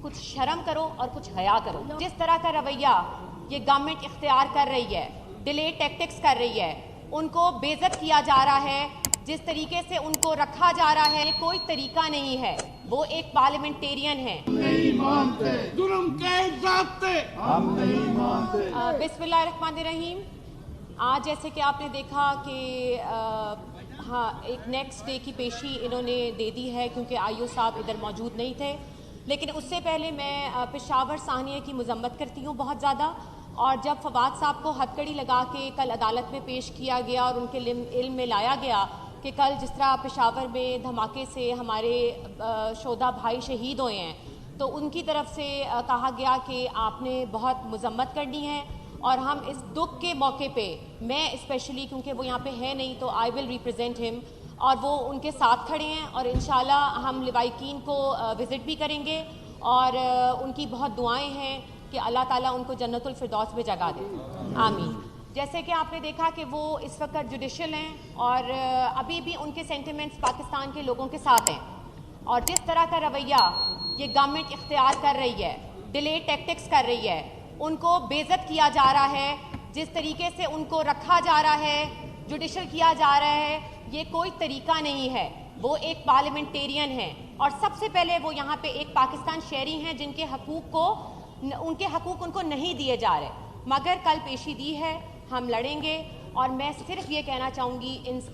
कुछ शर्म करो और कुछ हया करो। जिस तरह का रवैया ये गवर्नमेंट इख्तियार कर रही है, डिले टैक्टिक्स कर रही है, उनको बेइज्जत किया जा रहा है, जिस तरीके से उनको रखा जा रहा है, कोई तरीका नहीं है। वो एक पार्लियामेंटेरियन है। नहीं मानते जुल्म के ज़ाब्ते हम नहीं मानते। बिस्मिल्लाहिर्रहमानिर्रहीम। आज जैसे कि आपने देखा कि हाँ, एक नेक्स्ट डे की पेशी इन्होंने दे दी है क्योंकि आईओ साहब इधर मौजूद नहीं थे। लेकिन उससे पहले मैं पेशावर साहनिया की मजम्मत करती हूँ बहुत ज़्यादा। और जब फवाद साहब को हथकड़ी लगा के कल अदालत में पेश किया गया और उनके इल्म में लाया गया कि कल जिस तरह पेशावर में धमाके से हमारे शोधा भाई शहीद हुए हैं, तो उनकी तरफ से कहा गया कि आपने बहुत मजम्मत करनी है। और हम इस दुख के मौके पे, मैं स्पेशली क्योंकि वो यहाँ पे है नहीं, तो आई विल रिप्रेजेंट हिम, और वो उनके साथ खड़े हैं। और इंशाल्लाह हम लिवाइकीन को विज़िट भी करेंगे और उनकी बहुत दुआएं हैं कि अल्लाह ताला उनको जन्नतुल फिरदौस में जगह दे, आमीन। जैसे कि आपने देखा कि वो इस वक्त जुडिशल हैं और अभी भी उनके सेंटिमेंट्स पाकिस्तान के लोगों के साथ हैं। और जिस तरह का रवैया ये गवर्नमेंट इख्तियार कर रही है, डिले टैक्टिक्स कर रही है, उनको बेइज्जत किया जा रहा है, जिस तरीके से उनको रखा जा रहा है, जुडिशल किया जा रहा है, ये कोई तरीका नहीं है। वो एक पार्लियामेंटेरियन है और सबसे पहले वो यहाँ पे एक पाकिस्तान शहरी हैं जिनके उनके हकूक़ उनको नहीं दिए जा रहे। मगर कल पेशी दी है, हम लड़ेंगे। और मैं सिर्फ ये कहना चाहूँगी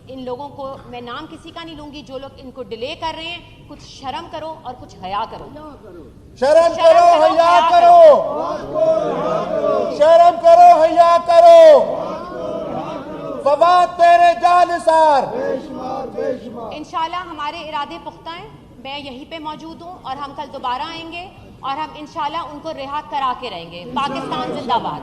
इन लोगों को, मैं नाम किसी का नहीं लूँगी, जो लोग इनको डिले कर रहे हैं, कुछ शर्म करो और कुछ हया करो। शर्म करो, हया करो, शर्म करो, हया करो। फवाद तेरे जानिसार। इंशाल्लाह हमारे इरादे पुख्ता हैं। मैं यहीं पे मौजूद हूँ और हम कल दोबारा आएंगे और हम इंशाल्लाह उनको रिहा करा के रहेंगे। पाकिस्तान जिंदाबाद।